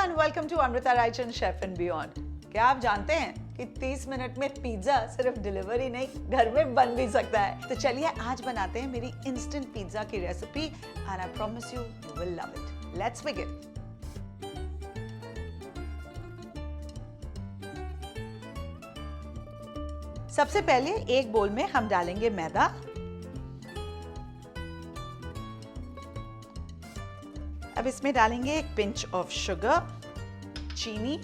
And welcome to Amrita Raichand chef and beyond. क्या आप जानते हैं कि 30 मिनट में पिज्जा सिर्फ डिलीवरी नहीं घर में बन भी सकता है। तो चलिए आज बनाते हैं मेरी इंस्टेंट पिज्जा की recipe and I promise you will love it. Let's begin. सबसे पहले एक बोल में हम डालेंगे मैदा, अब इसमें डालेंगे एक पिंच ऑफ शुगर, चीनी,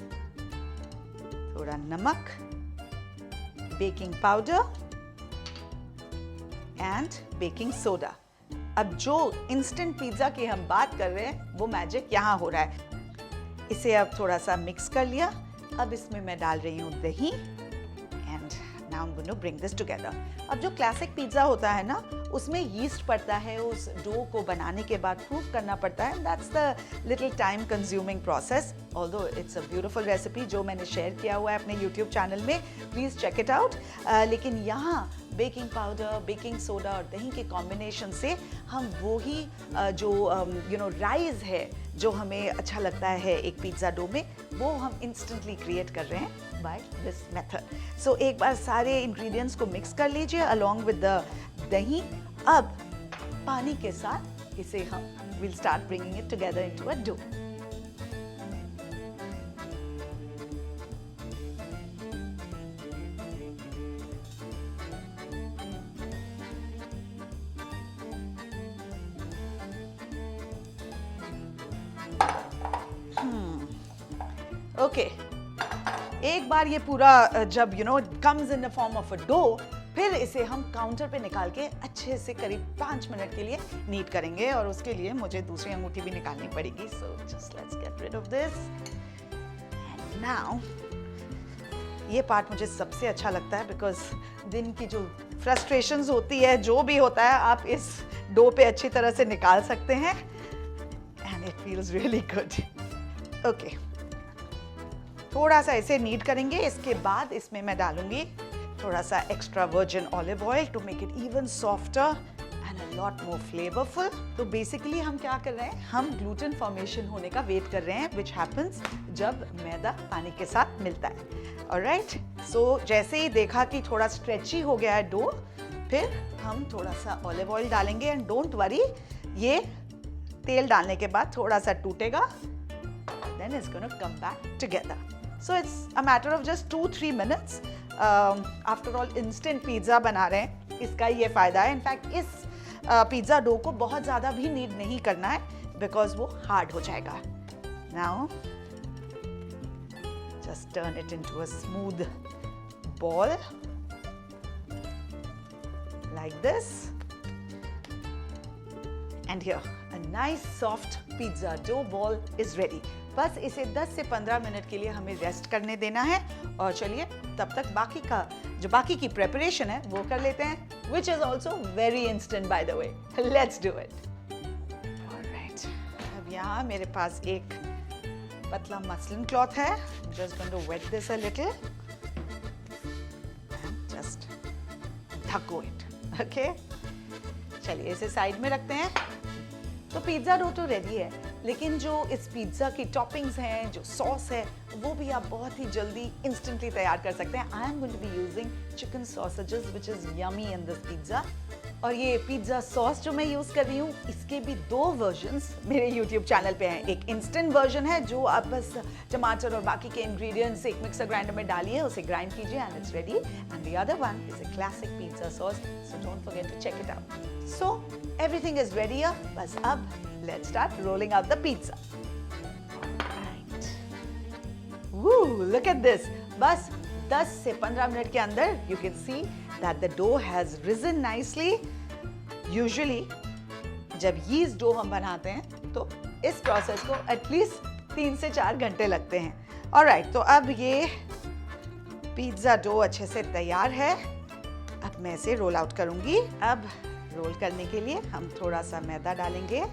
थोड़ा नमक, baking powder and baking soda. अब जो इंस्टेंट पिज्जा की हम बात कर रहे हैं वो मैजिक यहाँ हो रहा है। इसे अब थोड़ा सा मिक्स कर लिया। अब इसमें मैं डाल रही हूँ दही and now I am going to bring this together. अब जो क्लासिक पिज्जा होता है ना उसमें यीस्ट पड़ता है, उस डो को बनाने के बाद प्रूफ करना पड़ता है। That's the little time consuming process, although it's a beautiful recipe जो मैंने शेयर किया हुआ है अपने यूट्यूब चैनल में, प्लीज़ चेक इट आउट। लेकिन यहाँ बेकिंग पाउडर, बेकिंग सोडा और दही के कॉम्बिनेशन से हम वो ही जो राइस है जो हमें अच्छा लगता है एक पिज्ज़ा डो में, वो हम इंस्टेंटली क्रिएट कर रहे हैं बाय दिस मेथड। सो एक बार सारे इंग्रेडिएंट्स को मिक्स कर लीजिए अलोंग विद द दही। अब पानी के साथ इसे हम will start bringing it together into a dough. Okay, एक बार ये पूरा जब comes in the form of a dough, फिर इसे हम काउंटर पे निकाल के अच्छे से करीब 5 मिनट के लिए नीट करेंगे और उसके लिए मुझे दूसरी अंगूठी भी निकालनी पड़ेगी। So just let's get rid of this. And now ये पार्ट मुझे सबसे अच्छा लगता है बिकॉज दिन की जो फ्रस्ट्रेशंस होती है, जो भी होता है, आप इस डो पे अच्छी तरह से निकाल सकते हैं and it feels really good. Okay, थोड़ा सा इसे नीट करेंगे। इसके बाद इसमें मैं डालूंगी थोड़ा सा extra virgin olive oil to make it even softer and a lot more flavourful. तो बेसिकली हम क्या कर रहे हैं, हम ग्लूटेन फॉर्मेशन होने का वेट कर रहे हैं, विच हैपन्स जब मैदा पानी के साथ मिलता है। ऑलराइट, सो जैसे ही देखा कि थोड़ा स्ट्रेची हो गया है डो, फिर हम थोड़ा सा ऑलिव ऑयल डालेंगे एंड डोंट वरी, ये तेल डालने के बाद थोड़ा सा टूटेगा, then it's going to come back together. So it's a matter of just 2-3 minutes. After all, instant pizza बना रहे हैं, इसका ये फ़ायदा है। इनफैक्ट इस पिज़्ज़ा डो को बहुत ज़्यादा भी नीड नहीं करना है बिकॉज वो हार्ड हो जाएगा। Now just turn it into a smooth ball like this. And here, a nice soft pizza dough ball is ready. बस इसे 10 से 15 मिनट के लिए हमें रेस्ट करने देना है और चलिए तब तक बाकी की प्रेपरेशन है वो कर लेते हैं, which is also very instant by the way. Let's do it. Alright, अब यहाँ मेरे पास एक पतला मसलिन क्लॉथ है। I'm just going to wet this a little and just ढको it. Okay? चलिए इसे साइड में रखते हैं। तो पिज़्ज़ा डो तो रेडी है, लेकिन जो इस पिज़्ज़ा की टॉपिंग्स हैं, जो सॉस है, वो भी आप बहुत ही जल्दी इंस्टेंटली तैयार कर सकते हैं। I am going to be using chicken sausages which is yummy in this pizza. और ये पिज़्ज़ा सॉस जो मैं यूज़ कर रही हूँ, इसके भी 2 वर्जन्स मेरे यूट्यूब चैनल पे हैं। एक इंस्टेंट वर्जन है जो आप बस टमाटर और बाकी के इंग्रेडिएंट्स एक मिक्सर ग्राइंडर में डालिए, उसे ग्राइंड कीजिए and it's ready. And the other one is a classic pizza sauce, so don't forget to check it out. So everything is ready. बस अब let's start rolling out the pizza. Right. Woo, look at this. बस 10 से 15 minute के अंदर you can see that the dough has risen nicely. Usually जब yeast dough हम बनाते हैं तो इस प्रोसेस को एटलीस्ट 3 से 4 घंटे लगते हैं। Alright, तो अब ये पिज्ज़ा डो अच्छे से तैयार है। अब मैं इसे रोल आउट करूंगी। अब रोल करने के लिए हम थोड़ा सा मैदा डालेंगे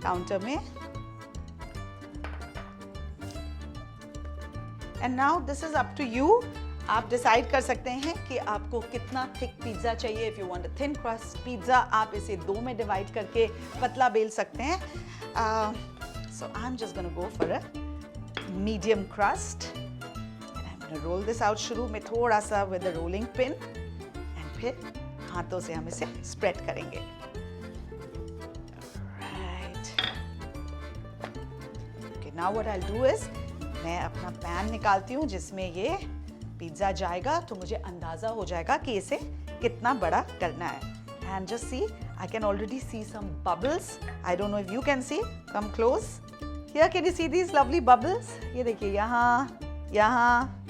काउंटर में। And now this is up to you. आप डिसाइड कर सकते हैं कि आपको कितना थिक पिज्ज़ा चाहिए। If you want a thin crust pizza, आप इसे 2 में डिवाइड करके पतला बेल सकते हैं। So I am just gonna go for a medium crust. And I'm going to roll this out शुरू में थोड़ा सा with the rolling pin. And फिर हाथों से हम इसे spread करेंगे. Right. Okay, now what I'll do is मैं अपना पैन निकालती हूँ जिसमें ये पिज्ज़ा जाएगा, तो मुझे अंदाज़ा हो जाएगा कि इसे कितना बड़ा करना है. And just see, I can already see some bubbles. I don't know if you can see. Come close. Here, can you see these lovely bubbles? ये देखिए यहाँ, यहाँ,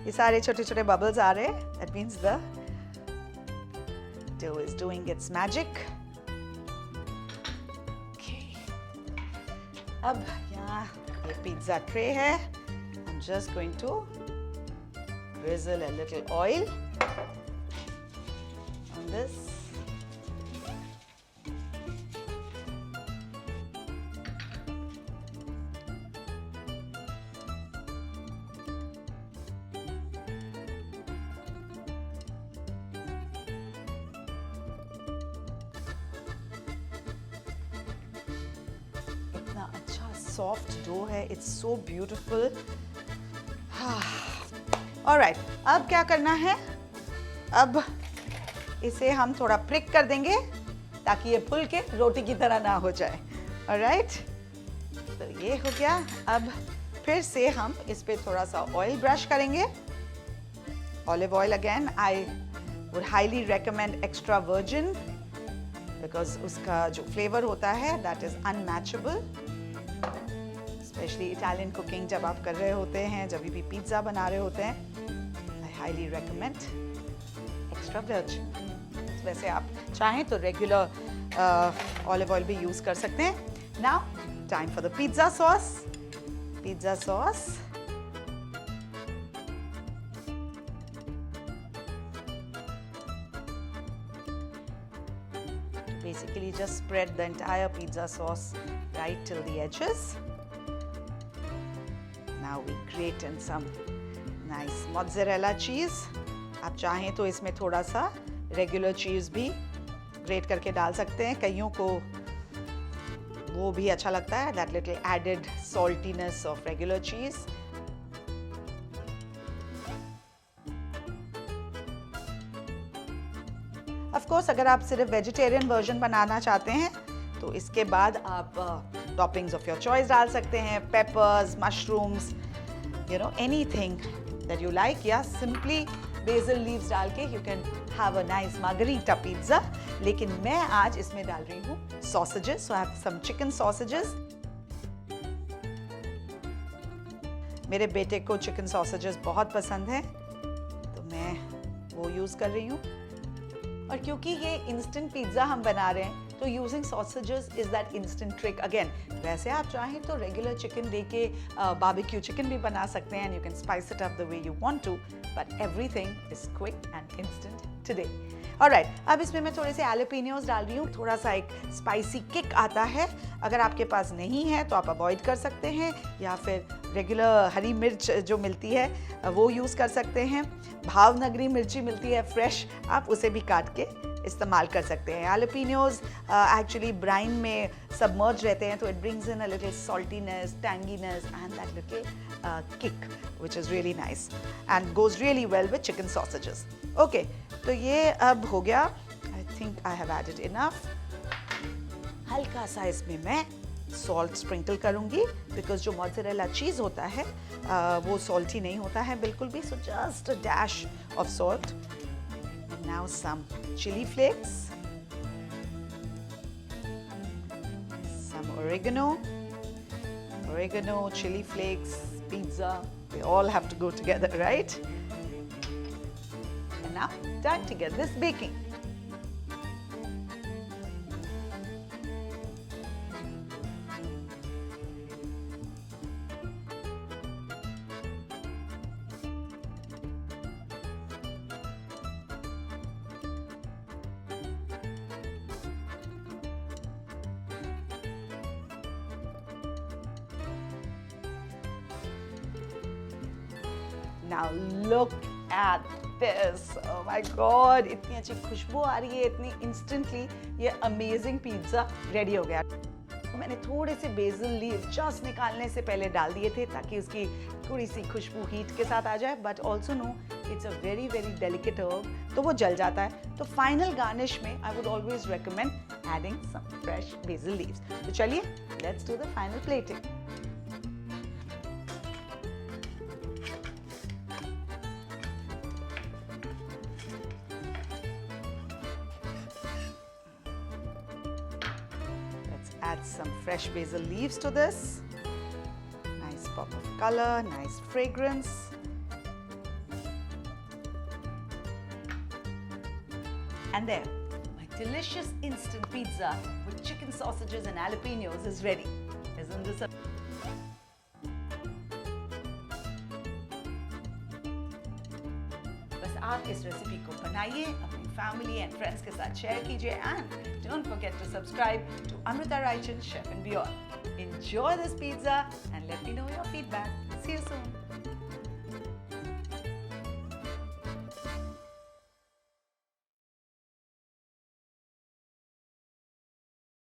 ये सारे छोटे-छोटे bubbles आ रहे हैं. That means the dough is doing its magic. Okay. अब यहाँ ये pizza tray है. I'm just going to drizzle a little oil on this. इतना अच्छा सॉफ्ट डो है. It's so beautiful. ऑलराइट, अब क्या करना है? अब इसे हम थोड़ा प्रिक कर देंगे ताकि ये फूल के रोटी की तरह ना हो जाए. ऑलराइट, तो ये हो गया. अब फिर से हम इस पे थोड़ा सा ऑयल ब्रश करेंगे. Olive oil again. I would highly recommend extra virgin because उसका जो फ्लेवर होता है that is unmatchable. Specially Italian cooking जब आप कर रहे होते हैं, जब भी पिज्ज़ा बना रहे होते हैं, I highly recommend extra virgin. वैसे आप चाहें तो रेगुलर ऑलिव ऑयल भी यूज़ कर सकते हैं. Now time for the pizza sauce. Pizza sauce. Basically just spread the entire pizza sauce right till the edges. Now we grate in some nice mozzarella cheese. आप चाहें तो इसमें थोड़ा सा रेगुलर चीज़ भी ग्रेट करके डाल सकते हैं. कईयों को वो भी अच्छा लगता है, that little added saltiness of regular cheese. Of course, अगर आप सिर्फ वेजिटेरियन वर्जन बनाना चाहते हैं तो इसके बाद आप टॉपिंग्स ऑफ योर चॉइस डाल सकते हैं. Peppers, mushrooms, you know, anything that you like. या सिंपली बेसिल लीव्स डाल के you can have a nice margherita pizza. लेकिन मैं आज इसमें डाल रही हूँ sausages. So I have some chicken sausages. मेरे बेटे को चिकन सॉसेजेस बहुत पसंद है तो मैं वो यूज़ कर रही हूँ. और क्योंकि ये इंस्टेंट पिज्ज़ा हम बना रहे हैं तो using sausages is that instant trick. Again, वैसे आप चाहें तो रेगुलर चिकन लेके बारबेक्यू चिकन भी बना सकते हैं. And you can spice it up the way you want to, but everything is quick and instant today. Alright, अब इसमें मैं थोड़े से एलोपिनियोस डाल रही हूँ. थोड़ा सा एक स्पाइसी किक आता है. अगर आपके पास नहीं है तो आप अवॉइड कर सकते हैं, या फिर रेगुलर हरी मिर्च जो मिलती है वो यूज़ कर सकते हैं. भावनगरी मिर्ची मिलती है फ्रेश, आप उसे भी काट के इस्तेमाल कर सकते हैं. एलोपिनियोस एक्चुअली ब्राइन में सबमर्ज रहते हैं तो it brings in a little saltiness, tanginess and that little kick which is really nice and goes really well with chicken sausages. Okay, तो ये अब हो गया. I think I have added enough. हल्का सा इसमें मैं सॉल्ट स्प्रिंकल करूँगी बिकॉज जो मोज़रेला चीज़ होता है वो सॉल्टी नहीं होता है बिल्कुल भी. So just a dash of salt. Now some chili flakes, some oregano, chili flakes, pizza, they all have to go together, right? And now time to get this baking. Now look at this. Oh my God! इतनी अच्छी खुशबू आ रही है, इतनी instantly ये amazing pizza ready हो गया. तो मैंने थोड़े से बेसिल लीव जस्ट निकालने से पहले डाल दिए थे ताकि उसकी थोड़ी सी खुशबू हीट के साथ आ जाए, but also know it's a very very delicate herb, तो वो जल जाता है। तो फाइनल गार्निश में I would always recommend adding some fresh basil leaves. तो चलिए let's do the final plating. Add some fresh basil leaves to this. Nice pop of color, nice fragrance. And there, my delicious instant pizza with chicken sausages and jalapenos is ready. Isn't this a... बस आप इस recipe को बनाइए, अपनी family and friends के साथ share कीजिए, and don't forget to subscribe to Amrita Raichan Chef and Beyond. Enjoy this pizza and let me know your feedback. See you soon.